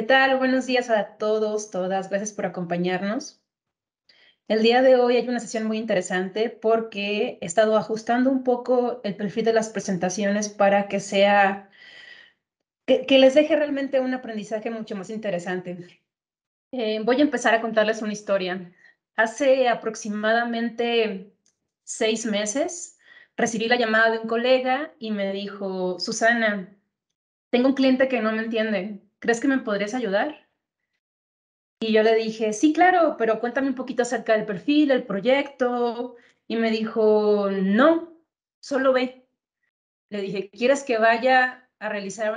tal? Buenos días a todos, todas. Gracias por acompañarnos. El día de hoy hay una sesión muy interesante porque he estado ajustando un poco el perfil de las presentaciones para que que les deje realmente un aprendizaje mucho más interesante. Voy a empezar a contarles una historia. Hace aproximadamente 6 meses recibí la llamada de un colega y me dijo, Susana, tengo un cliente que no me entiende. ¿Crees que me podrías ayudar? Y yo le dije, sí, claro, pero cuéntame un poquito acerca del perfil, el proyecto. Y me dijo, no, solo ve. Le dije, ¿quieres que vaya a realizar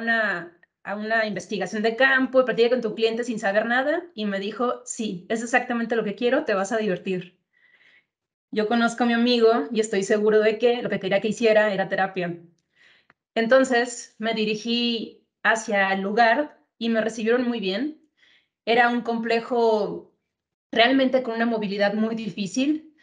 a una investigación de campo y platique con tu cliente sin saber nada? Y me dijo, sí, es exactamente lo que quiero, te vas a divertir. Yo conozco a mi amigo y estoy seguro de que lo que quería que hiciera era terapia. Entonces me dirigí hacia el lugar y me recibieron muy bien. Era un complejo realmente con una movilidad muy difícil.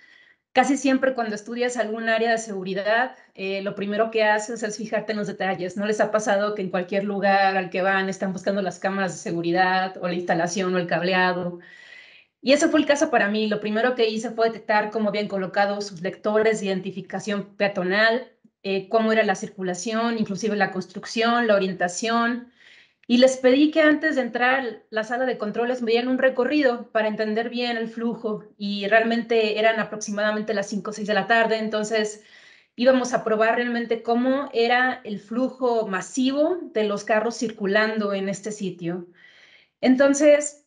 Casi siempre cuando estudias algún área de seguridad, lo primero que haces es fijarte en los detalles. ¿No les ha pasado que en cualquier lugar al que van están buscando las cámaras de seguridad o la instalación o el cableado? Y ese fue el caso para mí. Lo primero que hice fue detectar cómo habían colocado sus lectores de identificación peatonal, cómo era la circulación, inclusive la construcción, la orientación, y les pedí que antes de entrar a la sala de controles me dieran un recorrido para entender bien el flujo y realmente eran aproximadamente las 5 o 6 de la tarde, entonces íbamos a probar realmente cómo era el flujo masivo de los carros circulando en este sitio. Entonces,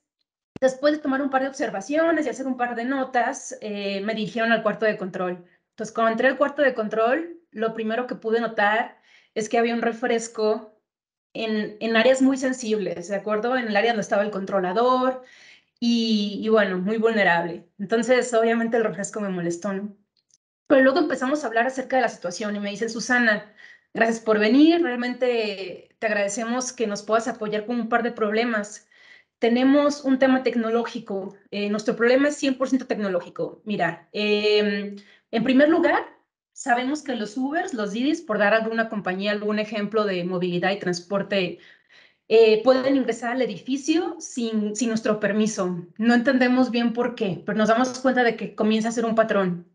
después de tomar un par de observaciones y hacer un par de notas, me dirigieron al cuarto de control. Entonces, cuando entré al cuarto de control, lo primero que pude notar es que había un refresco en áreas muy sensibles, ¿de acuerdo? En el área donde estaba el controlador y bueno, muy vulnerable. Entonces, obviamente el refresco me molestó, ¿no? Pero luego empezamos a hablar acerca de la situación y me dice, Susana, gracias por venir, realmente te agradecemos que nos puedas apoyar con un par de problemas. Tenemos un tema tecnológico, nuestro problema es 100% tecnológico. Mira, en primer lugar, sabemos que los Ubers, los Didis, por dar alguna compañía, algún ejemplo de movilidad y transporte, pueden ingresar al edificio sin nuestro permiso. No entendemos bien por qué, pero nos damos cuenta de que comienza a ser un patrón.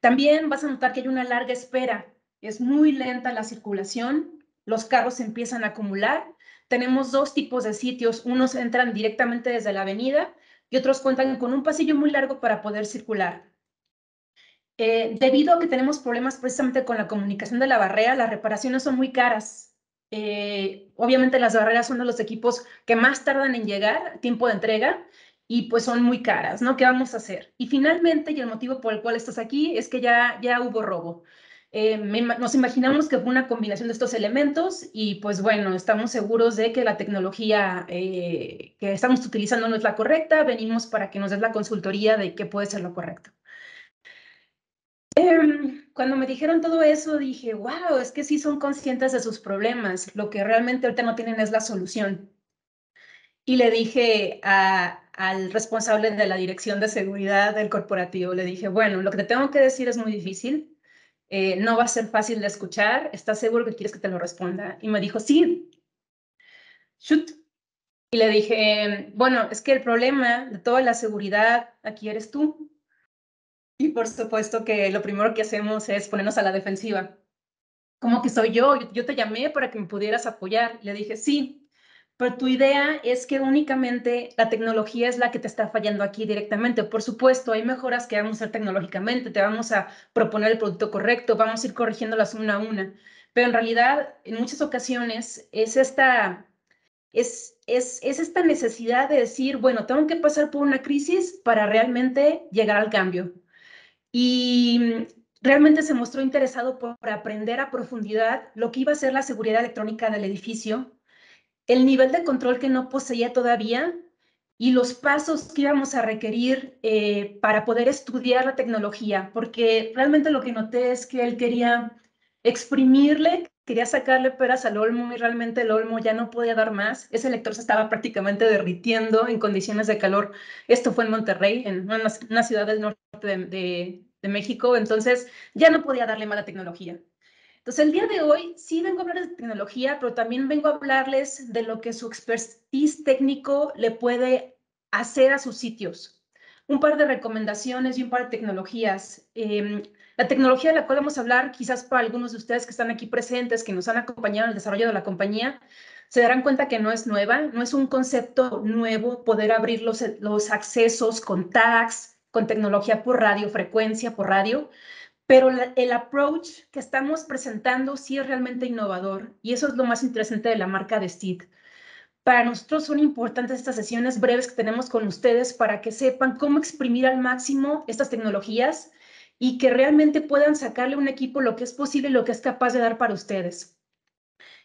También vas a notar que hay una larga espera. Es muy lenta la circulación, los carros se empiezan a acumular. Tenemos dos tipos de sitios. Unos entran directamente desde la avenida y otros cuentan con un pasillo muy largo para poder circular. Debido a que tenemos problemas precisamente con la comunicación de la barrera, las reparaciones son muy caras. Obviamente las barreras son de los equipos que más tardan en llegar, tiempo de entrega, y pues son muy caras, ¿no? ¿Qué vamos a hacer? Y finalmente, y el motivo por el cual estás aquí, es que ya hubo robo. Nos imaginamos que fue una combinación de estos elementos y pues bueno, estamos seguros de que la tecnología que estamos utilizando no es la correcta. Venimos para que nos des la consultoría de qué puede ser lo correcto. Cuando me dijeron todo eso, dije, wow, es que sí son conscientes de sus problemas. Lo que realmente ahorita no tienen es la solución. Y le dije al responsable de la dirección de seguridad del corporativo, le dije, bueno, lo que te tengo que decir es muy difícil. No va a ser fácil de escuchar. ¿Estás seguro que quieres que te lo responda? Y me dijo, sí, shoot. Y le dije, bueno, es que el problema de toda la seguridad aquí eres tú. Y por supuesto que lo primero que hacemos es ponernos a la defensiva. ¿Cómo que soy yo? Yo te llamé para que me pudieras apoyar. Le dije, sí, pero tu idea es que únicamente la tecnología es la que te está fallando aquí directamente. Por supuesto, hay mejoras que vamos a hacer tecnológicamente, te vamos a proponer el producto correcto, vamos a ir corrigiéndolas una a una. Pero en realidad, en muchas ocasiones, es esta necesidad de decir, bueno, tengo que pasar por una crisis para realmente llegar al cambio. Y realmente se mostró interesado por aprender a profundidad lo que iba a ser la seguridad electrónica del edificio, el nivel de control que no poseía todavía y los pasos que íbamos a requerir para poder estudiar la tecnología, porque realmente lo que noté es que él quería exprimirle, quería sacarle peras al olmo y realmente el olmo ya no podía dar más. Ese lector se estaba prácticamente derritiendo en condiciones de calor. Esto fue en Monterrey, en una ciudad del norte de México, entonces ya no podía darle mala tecnología. Entonces, el día de hoy sí vengo a hablar de tecnología, pero también vengo a hablarles de lo que su expertise técnico le puede hacer a sus sitios. Un par de recomendaciones y un par de tecnologías. La tecnología de la cual vamos a hablar, quizás para algunos de ustedes que están aquí presentes, que nos han acompañado en el desarrollo de la compañía, se darán cuenta que no es nueva, no es un concepto nuevo poder abrir los accesos con tags, con tecnología por radiofrecuencia, por radio. Pero el approach que estamos presentando sí es realmente innovador y eso es lo más interesante de la marca de Steed. Para nosotros son importantes estas sesiones breves que tenemos con ustedes para que sepan cómo exprimir al máximo estas tecnologías y que realmente puedan sacarle a un equipo lo que es posible y lo que es capaz de dar para ustedes.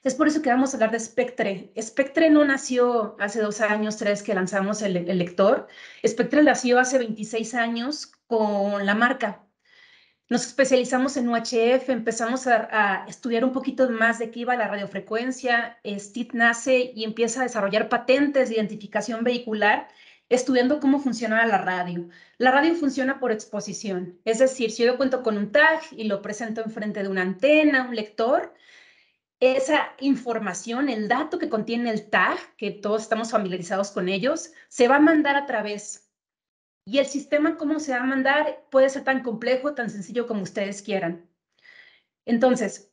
Es por eso que vamos a hablar de Spectre. Spectre no nació hace 2 años, 3 que lanzamos el lector. Spectre nació hace 26 años con la marca. Nos especializamos en UHF, empezamos a estudiar un poquito más de qué iba la radiofrecuencia. Steed nace y empieza a desarrollar patentes de identificación vehicular, estudiando cómo funciona la radio. La radio funciona por exposición, es decir, si yo cuento con un tag y lo presento enfrente de una antena, un lector, esa información, el dato que contiene el tag, que todos estamos familiarizados con ellos, se va a mandar a través. Y el sistema, cómo se va a mandar, puede ser tan complejo, tan sencillo como ustedes quieran. Entonces,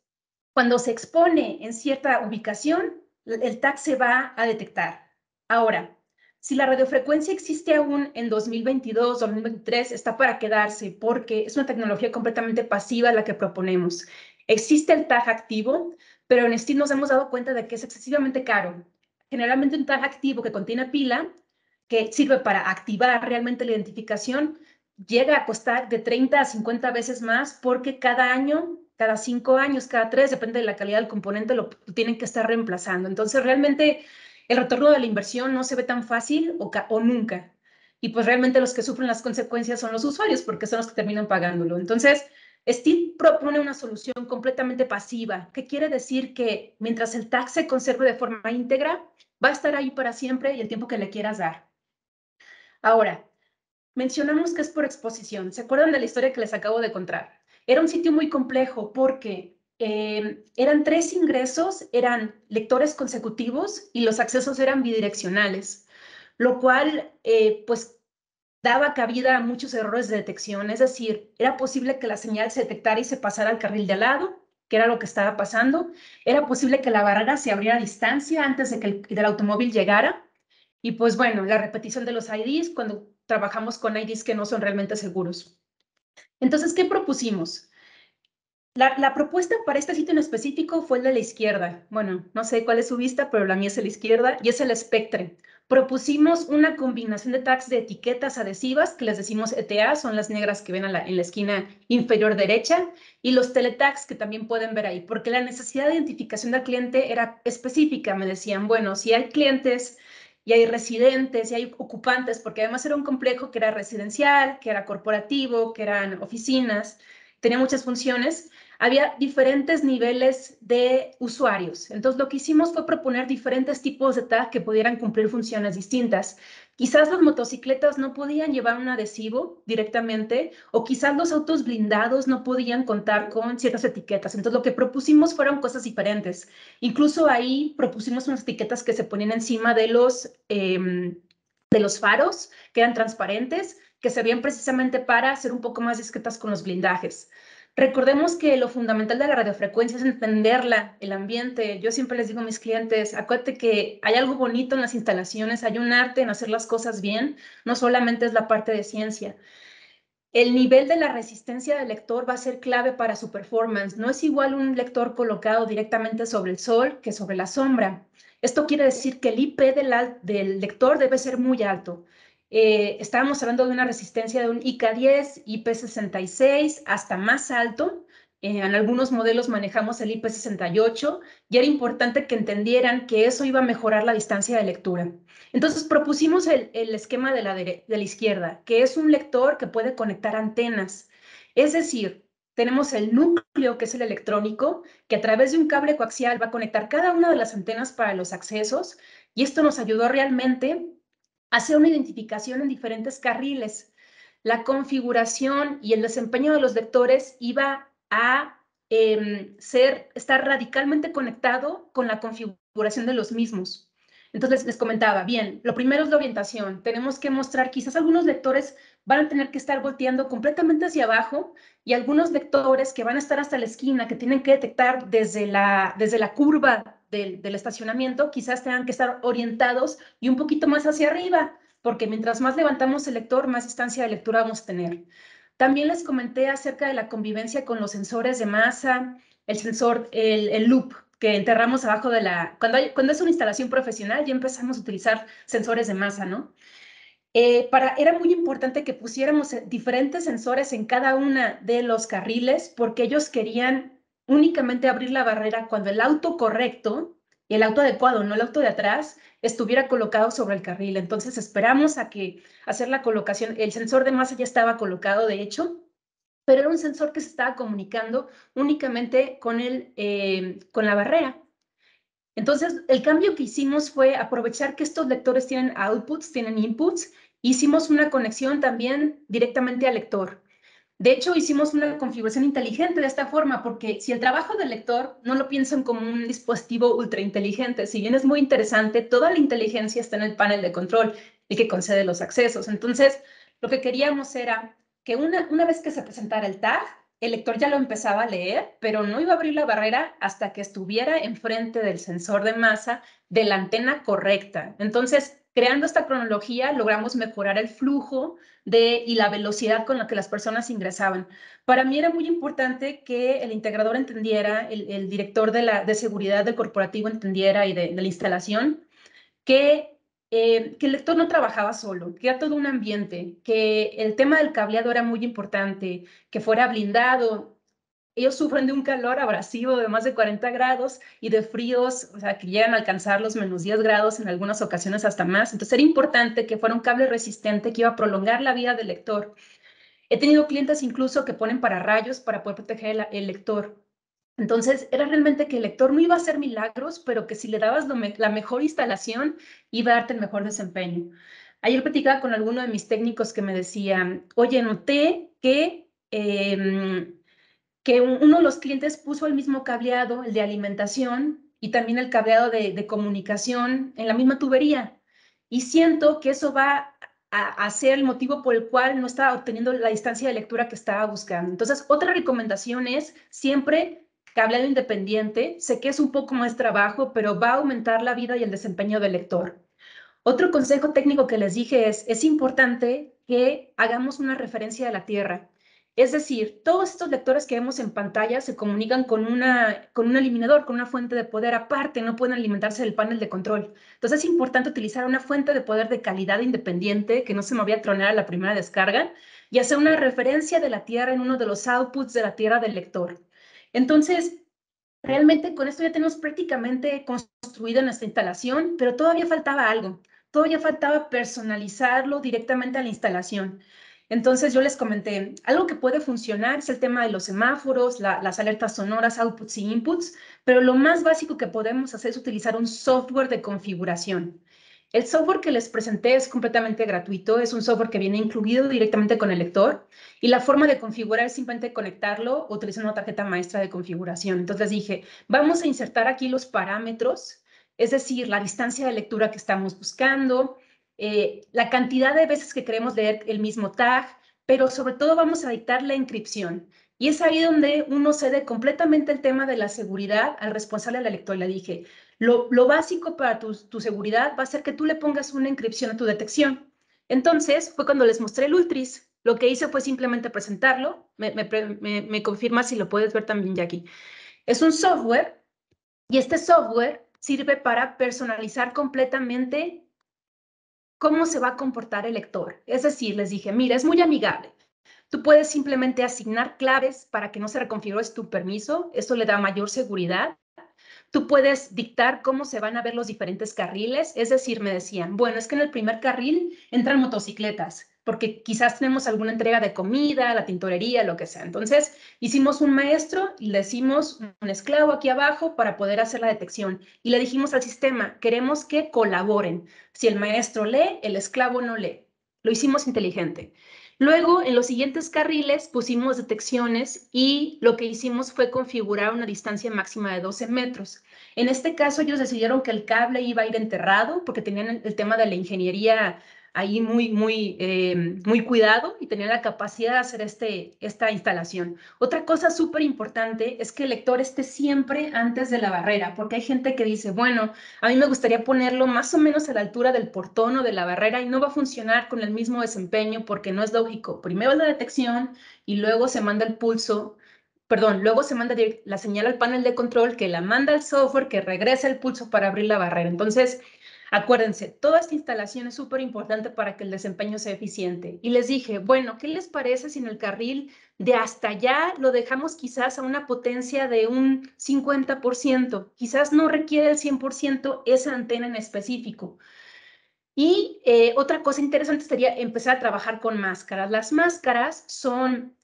cuando se expone en cierta ubicación, el tag se va a detectar. Ahora, si la radiofrecuencia existe aún en 2022, 2023, está para quedarse porque es una tecnología completamente pasiva la que proponemos. Existe el tag activo, pero en Steam nos hemos dado cuenta de que es excesivamente caro. Generalmente un tag activo que contiene pila, que sirve para activar realmente la identificación, llega a costar de 30 a 50 veces más porque cada año, cada 5 años, cada 3, depende de la calidad del componente, lo tienen que estar reemplazando. Entonces, realmente el retorno de la inversión no se ve tan fácil o nunca. Y pues realmente los que sufren las consecuencias son los usuarios porque son los que terminan pagándolo. Entonces, Steam propone una solución completamente pasiva, que quiere decir que mientras el tag se conserve de forma íntegra, va a estar ahí para siempre y el tiempo que le quieras dar. Ahora, mencionamos que es por exposición. ¿Se acuerdan de la historia que les acabo de contar? Era un sitio muy complejo porque eran 3 ingresos, eran lectores consecutivos y los accesos eran bidireccionales, lo cual pues daba cabida a muchos errores de detección. Es decir, era posible que la señal se detectara y se pasara al carril de al lado, que era lo que estaba pasando. Era posible que la barrera se abriera a distancia antes de que el automóvil llegara. Y pues bueno, la repetición de los IDs cuando trabajamos con IDs que no son realmente seguros. Entonces, ¿qué propusimos? La propuesta para este sitio en específico fue el de la izquierda. Bueno, no sé cuál es su vista, pero la mía es la izquierda y es el Spectre. Propusimos una combinación de tags de etiquetas adhesivas, que les decimos ETA, son las negras que ven en la esquina inferior derecha, y los teletags que también pueden ver ahí, porque la necesidad de identificación del cliente era específica. Me decían, bueno, si hay clientes y hay residentes y hay ocupantes, porque además era un complejo que era residencial, que era corporativo, que eran oficinas, tenía muchas funciones, había diferentes niveles de usuarios. Entonces, lo que hicimos fue proponer diferentes tipos de tag que pudieran cumplir funciones distintas. Quizás las motocicletas no podían llevar un adhesivo directamente, o quizás los autos blindados no podían contar con ciertas etiquetas. Entonces, lo que propusimos fueron cosas diferentes. Incluso ahí propusimos unas etiquetas que se ponían encima de los faros, que eran transparentes, que servían precisamente para ser un poco más discretas con los blindajes. Recordemos que lo fundamental de la radiofrecuencia es entenderla, el ambiente. Yo siempre les digo a mis clientes, acuérdate que hay algo bonito en las instalaciones, hay un arte en hacer las cosas bien, no solamente es la parte de ciencia. El nivel de la resistencia del lector va a ser clave para su performance. No es igual un lector colocado directamente sobre el sol que sobre la sombra. Esto quiere decir que el IP del lector debe ser muy alto. Estábamos hablando de una resistencia de un IK10, IP66, hasta más alto. En algunos modelos manejamos el IP68 y era importante que entendieran que eso iba a mejorar la distancia de lectura. Entonces propusimos el esquema de la izquierda, que es un lector que puede conectar antenas. Es decir, tenemos el núcleo, que es el electrónico, que a través de un cable coaxial va a conectar cada una de las antenas para los accesos, y esto nos ayudó realmente a hacer una identificación en diferentes carriles. La configuración y el desempeño de los lectores iba a estar radicalmente conectado con la configuración de los mismos. Entonces les comentaba, bien, lo primero es la orientación. Tenemos que mostrar, quizás algunos lectores van a tener que estar volteando completamente hacia abajo y algunos lectores que van a estar hasta la esquina, que tienen que detectar desde la curva del estacionamiento, quizás tengan que estar orientados y un poquito más hacia arriba, porque mientras más levantamos el lector, más distancia de lectura vamos a tener. También les comenté acerca de la convivencia con los sensores de masa, el sensor, el loop, que enterramos abajo de la... Cuando es una instalación profesional, ya empezamos a utilizar sensores de masa, ¿no? Era muy importante que pusiéramos diferentes sensores en cada una de los carriles porque ellos querían únicamente abrir la barrera cuando el auto correcto, el auto adecuado, no el auto de atrás, estuviera colocado sobre el carril. Entonces esperamos a hacer la colocación. El sensor de masa ya estaba colocado, de hecho, pero era un sensor que se estaba comunicando únicamente con la barrera. Entonces, el cambio que hicimos fue aprovechar que estos lectores tienen outputs, tienen inputs. Hicimos una conexión también directamente al lector. De hecho, hicimos una configuración inteligente de esta forma, porque si el trabajo del lector no lo piensan como un dispositivo ultra inteligente, si bien es muy interesante, toda la inteligencia está en el panel de control, el que concede los accesos. Entonces, lo que queríamos era que una vez que se presentara el tag, el lector ya lo empezaba a leer, pero no iba a abrir la barrera hasta que estuviera enfrente del sensor de masa de la antena correcta. Entonces, creando esta cronología, logramos mejorar el flujo y la velocidad con la que las personas ingresaban. Para mí era muy importante que el integrador entendiera, el director de seguridad del corporativo entendiera y de la instalación, que el lector no trabajaba solo, que era todo un ambiente, que el tema del cableado era muy importante, que fuera blindado. Ellos sufren de un calor abrasivo de más de 40 grados y de fríos, o sea, que llegan a alcanzar los -10 grados en algunas ocasiones hasta más. Entonces era importante que fuera un cable resistente que iba a prolongar la vida del lector. He tenido clientes incluso que ponen pararrayos para poder proteger el lector. Entonces, era realmente que el lector no iba a hacer milagros, pero que si le dabas la mejor instalación, iba a darte el mejor desempeño. Ayer platicaba con alguno de mis técnicos que me decían, oye, noté que uno de los clientes puso el mismo cableado, el de alimentación, y también el cableado de comunicación en la misma tubería. Y siento que eso va a ser el motivo por el cual no estaba obteniendo la distancia de lectura que estaba buscando. Entonces, otra recomendación es siempre cableado independiente. Sé que es un poco más trabajo, pero va a aumentar la vida y el desempeño del lector. Otro consejo técnico que les dije es importante que hagamos una referencia de la Tierra. Es decir, todos estos lectores que vemos en pantalla se comunican con un eliminador, con una fuente de poder aparte, no pueden alimentarse del panel de control. Entonces es importante utilizar una fuente de poder de calidad independiente, que no se me vaya a tronar a la primera descarga, y hacer una referencia de la Tierra en uno de los outputs de la Tierra del lector. Entonces, realmente con esto ya tenemos prácticamente construida nuestra instalación, pero todavía faltaba algo. Todavía faltaba personalizarlo directamente a la instalación. Entonces yo les comenté, algo que puede funcionar es el tema de los semáforos, las alertas sonoras, outputs y inputs, pero lo más básico que podemos hacer es utilizar un software de configuración. El software que les presenté es completamente gratuito, es un software que viene incluido directamente con el lector y la forma de configurar es simplemente conectarlo utilizando una tarjeta maestra de configuración. Entonces dije, vamos a insertar aquí los parámetros, es decir, la distancia de lectura que estamos buscando, la cantidad de veces que queremos leer el mismo tag, pero sobre todo vamos a dictar la encripción. Y es ahí donde uno cede completamente el tema de la seguridad al responsable de la lectura. Le dije, lo básico para tu seguridad va a ser que tú le pongas una encripción a tu detección. Entonces, fue cuando les mostré el Ultris. Lo que hice fue simplemente presentarlo. Me confirma si lo puedes ver también, Jackie. Es un software y este software sirve para personalizar completamente cómo se va a comportar el lector. Es decir, les dije, mira, es muy amigable. Tú puedes simplemente asignar claves para que no se reconfigure tu permiso. Eso le da mayor seguridad. Tú puedes dictar cómo se van a ver los diferentes carriles. Es decir, me decían, bueno, es que en el primer carril entran motocicletas, porque quizás tenemos alguna entrega de comida, la tintorería, lo que sea. Entonces, hicimos un maestro y le hicimos un esclavo aquí abajo para poder hacer la detección. Y le dijimos al sistema, queremos que colaboren. Si el maestro lee, el esclavo no lee. Lo hicimos inteligente. Luego, en los siguientes carriles pusimos detecciones y lo que hicimos fue configurar una distancia máxima de 12 metros. En este caso, ellos decidieron que el cable iba a ir enterrado porque tenían el tema de la ingeniería ahí muy cuidado y tenían la capacidad de hacer esta instalación. Otra cosa súper importante es que el lector esté siempre antes de la barrera, porque hay gente que dice, bueno, a mí me gustaría ponerlo más o menos a la altura del portón o de la barrera y no va a funcionar con el mismo desempeño porque no es lógico. Primero es la detección y luego se manda el pulso, perdón, luego se manda la señal al panel de control que la manda al software que regresa el pulso para abrir la barrera. Entonces, acuérdense, toda esta instalación es súper importante para que el desempeño sea eficiente. Y les dije, bueno, ¿qué les parece si en el carril de hasta allá lo dejamos quizás a una potencia de un 50%? Quizás no requiere el 100% esa antena en específico. Y otra cosa interesante sería empezar a trabajar con máscaras. Las máscaras son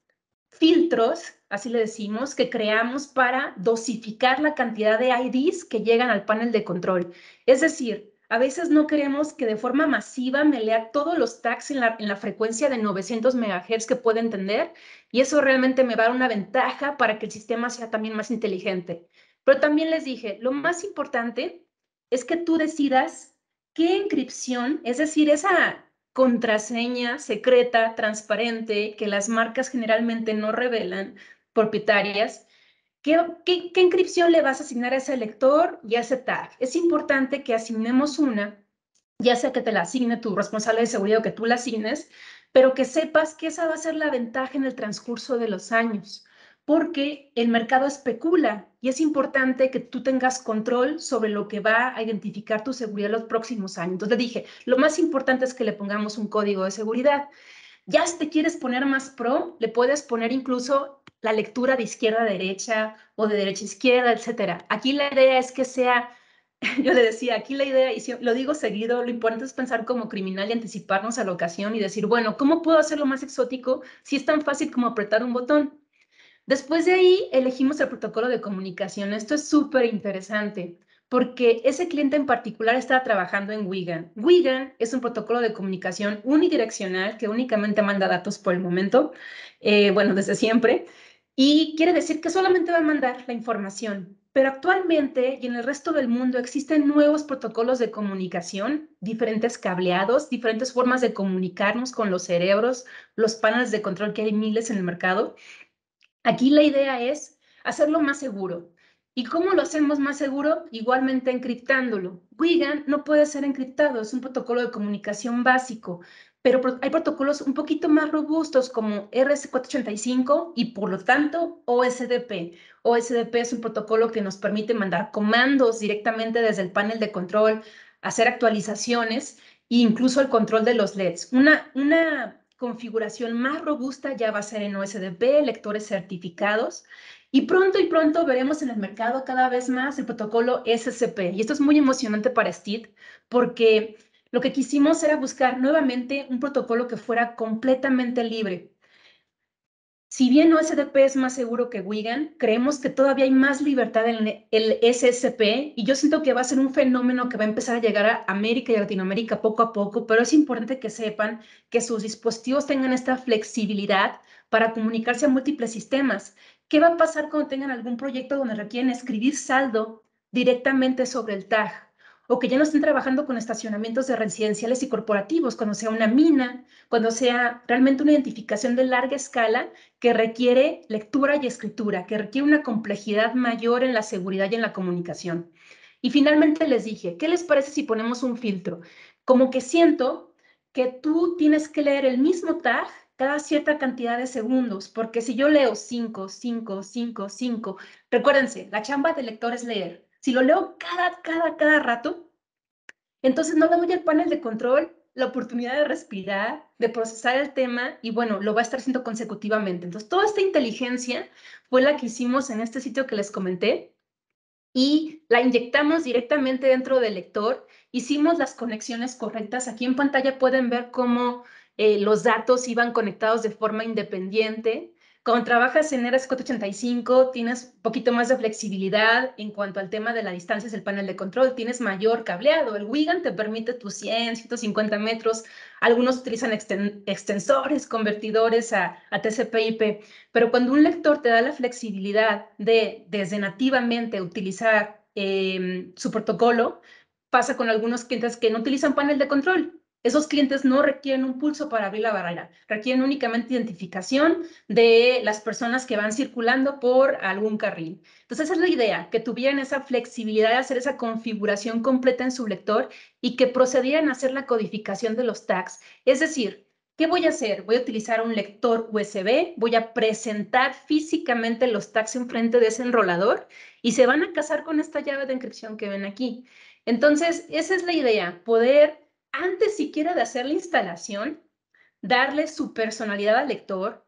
filtros, así le decimos, que creamos para dosificar la cantidad de IDs que llegan al panel de control. Es decir, a veces no queremos que de forma masiva me lea todos los tags en la frecuencia de 900 MHz que puede entender, y eso realmente me va a dar una ventaja para que el sistema sea también más inteligente. Pero también les dije, lo más importante es que tú decidas qué encripción, es decir, esa contraseña secreta, transparente, que las marcas generalmente no revelan, propietarias, ¿qué encripción le vas a asignar a ese lector y a ese tag? Es importante que asignemos una, ya sea que te la asigne tu responsable de seguridad o que tú la asignes, pero que sepas que esa va a ser la ventaja en el transcurso de los años, porque el mercado especula y es importante que tú tengas control sobre lo que va a identificar tu seguridad los próximos años. Entonces le dije, lo más importante es que le pongamos un código de seguridad. Ya si te quieres poner más pro, le puedes poner incluso la lectura de izquierda a derecha o de derecha a izquierda, etcétera. Aquí la idea es que sea, yo le decía, aquí la idea, y lo digo seguido, lo importante es pensar como criminal y anticiparnos a la ocasión y decir, bueno, ¿cómo puedo hacerlo más exótico si es tan fácil como apretar un botón? Después de ahí elegimos el protocolo de comunicación. Esto es súper interesante porque ese cliente en particular estaba trabajando en Wigan. Wigan es un protocolo de comunicación unidireccional que únicamente manda datos por el momento, bueno, desde siempre, y quiere decir que solamente va a mandar la información. Pero actualmente y en el resto del mundo existen nuevos protocolos de comunicación, diferentes cableados, diferentes formas de comunicarnos con los cerebros, los paneles de control que hay miles en el mercado. Aquí la idea es hacerlo más seguro. ¿Y cómo lo hacemos más seguro? Igualmente encriptándolo. Wigan no puede ser encriptado, es un protocolo de comunicación básico, pero hay protocolos un poquito más robustos como RS485 y por lo tanto OSDP. OSDP es un protocolo que nos permite mandar comandos directamente desde el panel de control, hacer actualizaciones e incluso el control de los LEDs. Una configuración más robusta ya va a ser en OSDP, lectores certificados, y pronto veremos en el mercado cada vez más el protocolo SCP. Y esto es muy emocionante para Steed porque lo que quisimos era buscar nuevamente un protocolo que fuera completamente libre. Si bien OSDP es más seguro que Wigan, creemos que todavía hay más libertad en el SSP y yo siento que va a ser un fenómeno que va a empezar a llegar a América y a Latinoamérica poco a poco, pero es importante que sepan que sus dispositivos tengan esta flexibilidad para comunicarse a múltiples sistemas. ¿Qué va a pasar cuando tengan algún proyecto donde requieren escribir saldo directamente sobre el tag? O que ya no estén trabajando con estacionamientos de residenciales y corporativos, cuando sea una mina, cuando sea realmente una identificación de larga escala que requiere lectura y escritura, que requiere una complejidad mayor en la seguridad y en la comunicación. Y finalmente les dije, ¿qué les parece si ponemos un filtro? Como que siento que tú tienes que leer el mismo tag cada cierta cantidad de segundos, porque si yo leo 5, 5, 5, 5, recuérdense, la chamba del lector es leer. Si lo leo cada rato, entonces no le doy al panel de control la oportunidad de respirar, de procesar el tema y bueno, lo va a estar haciendo consecutivamente. Entonces, toda esta inteligencia fue la que hicimos en este sitio que les comenté y la inyectamos directamente dentro del lector. Hicimos las conexiones correctas. Aquí en pantalla pueden ver cómo los datos iban conectados de forma independiente. Cuando trabajas en RS485 tienes un poquito más de flexibilidad en cuanto al tema de la distancia del panel de control, tienes mayor cableado. El Wigan te permite tus 100, 150 metros, algunos utilizan extensores, convertidores a TCP/IP, pero cuando un lector te da la flexibilidad de desde nativamente utilizar su protocolo, pasa con algunos clientes que no utilizan panel de control. Esos clientes no requieren un pulso para abrir la barrera, requieren únicamente identificación de las personas que van circulando por algún carril. Entonces, esa es la idea, que tuvieran esa flexibilidad de hacer esa configuración completa en su lector y que procedieran a hacer la codificación de los tags. Es decir, ¿qué voy a hacer? Voy a utilizar un lector USB, voy a presentar físicamente los tags enfrente de ese enrolador y se van a casar con esta llave de encripción que ven aquí. Entonces, esa es la idea, poder, antes siquiera de hacer la instalación, darle su personalidad al lector,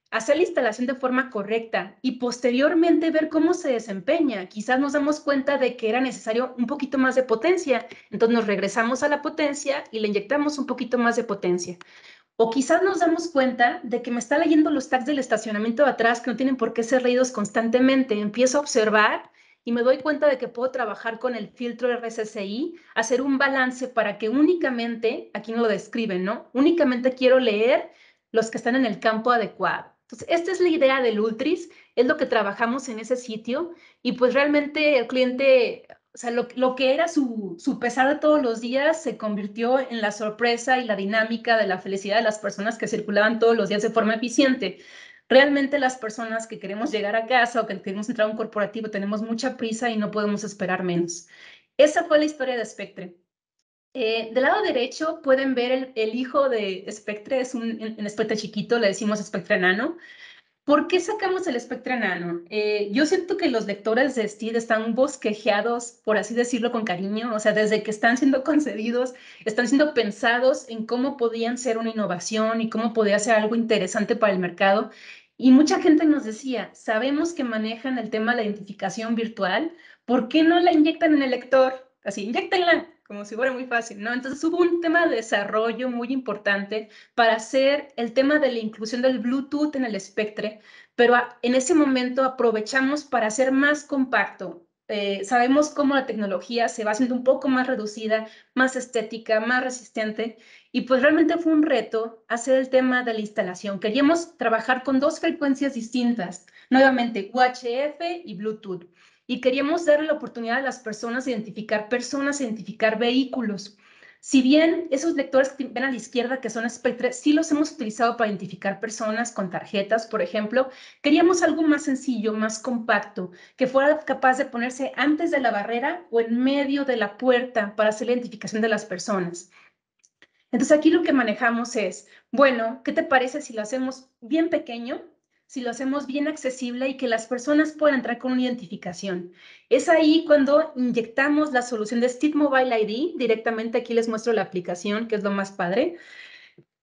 hacer la instalación de forma correcta y posteriormente ver cómo se desempeña. Quizás nos damos cuenta de que era necesario un poquito más de potencia, entonces nos regresamos a la potencia y le inyectamos un poquito más de potencia. O quizás nos damos cuenta de que me está leyendo los tags del estacionamiento de atrás que no tienen por qué ser leídos constantemente. Empiezo a observar y me doy cuenta de que puedo trabajar con el filtro RSSI, hacer un balance para que únicamente, aquí no lo describen, ¿no? Únicamente quiero leer los que están en el campo adecuado. Entonces, esta es la idea del Ultris, es lo que trabajamos en ese sitio y pues realmente el cliente, o sea, lo que era su pesar de todos los días se convirtió en la sorpresa y la dinámica de la felicidad de las personas que circulaban todos los días de forma eficiente. Realmente las personas que queremos llegar a casa o que queremos entrar a un corporativo tenemos mucha prisa y no podemos esperar menos. Esa fue la historia de Spectre. Del lado derecho pueden ver el hijo de Spectre, es un Spectre chiquito, le decimos Spectre Nano. ¿Por qué sacamos el Spectre Nano? Yo siento que los lectores de Steed están bosquejeados, por así decirlo, con cariño, o sea, desde que están siendo concebidos, están siendo pensados en cómo podían ser una innovación y cómo podía ser algo interesante para el mercado. Y mucha gente nos decía, sabemos que manejan el tema de la identificación virtual, ¿por qué no la inyectan en el lector? Así, inyectenla, como si fuera muy fácil, ¿no? Entonces hubo un tema de desarrollo muy importante para hacer el tema de la inclusión del Bluetooth en el Spectre, pero en ese momento aprovechamos para hacer más compacto. Sabemos cómo la tecnología se va haciendo un poco más reducida, más estética, más resistente, y pues realmente fue un reto hacer el tema de la instalación. Queríamos trabajar con dos frecuencias distintas, nuevamente UHF y Bluetooth, y queríamos darle la oportunidad a las personas de identificar vehículos. Si bien esos lectores que ven a la izquierda, que son Spectre, sí los hemos utilizado para identificar personas con tarjetas, por ejemplo, queríamos algo más sencillo, más compacto, que fuera capaz de ponerse antes de la barrera o en medio de la puerta para hacer la identificación de las personas. Entonces aquí lo que manejamos es, bueno, ¿qué te parece si lo hacemos bien pequeño? Si lo hacemos bien accesible y que las personas puedan entrar con una identificación. Es ahí cuando inyectamos la solución de Steed Mobile ID, directamente aquí les muestro la aplicación, que es lo más padre.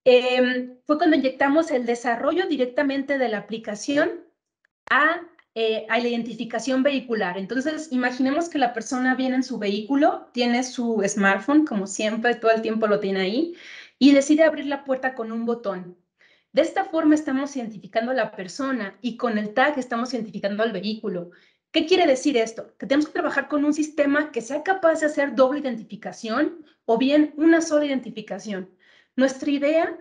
Fue cuando inyectamos el desarrollo directamente de la aplicación a la identificación vehicular. Entonces, imaginemos que la persona viene en su vehículo, tiene su smartphone, como siempre, todo el tiempo lo tiene ahí, y decide abrir la puerta con un botón. De esta forma estamos identificando a la persona y con el tag estamos identificando al vehículo. ¿Qué quiere decir esto? Que tenemos que trabajar con un sistema que sea capaz de hacer doble identificación o bien una sola identificación. Nuestra idea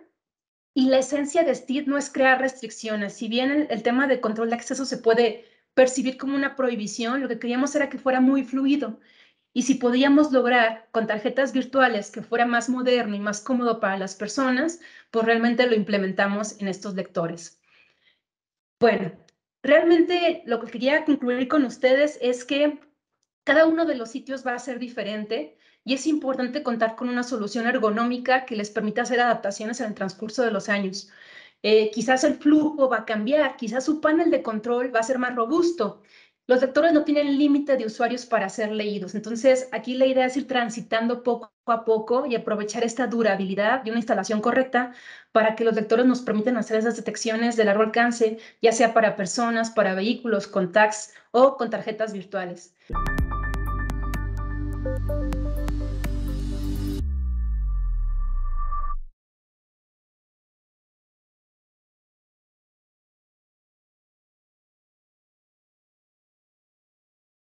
y la esencia de Steed no es crear restricciones. Si bien el tema de control de acceso se puede percibir como una prohibición, lo que queríamos era que fuera muy fluido. Y si podíamos lograr con tarjetas virtuales que fuera más moderno y más cómodo para las personas, pues realmente lo implementamos en estos lectores. Bueno, realmente lo que quería concluir con ustedes es que cada uno de los sitios va a ser diferente y es importante contar con una solución ergonómica que les permita hacer adaptaciones en el transcurso de los años. Quizás el flujo va a cambiar, quizás su panel de control va a ser más robusto. Los lectores no tienen límite de usuarios para ser leídos. Entonces, aquí la idea es ir transitando poco a poco y aprovechar esta durabilidad de una instalación correcta para que los lectores nos permitan hacer esas detecciones de largo alcance, ya sea para personas, para vehículos, con tags o con tarjetas virtuales.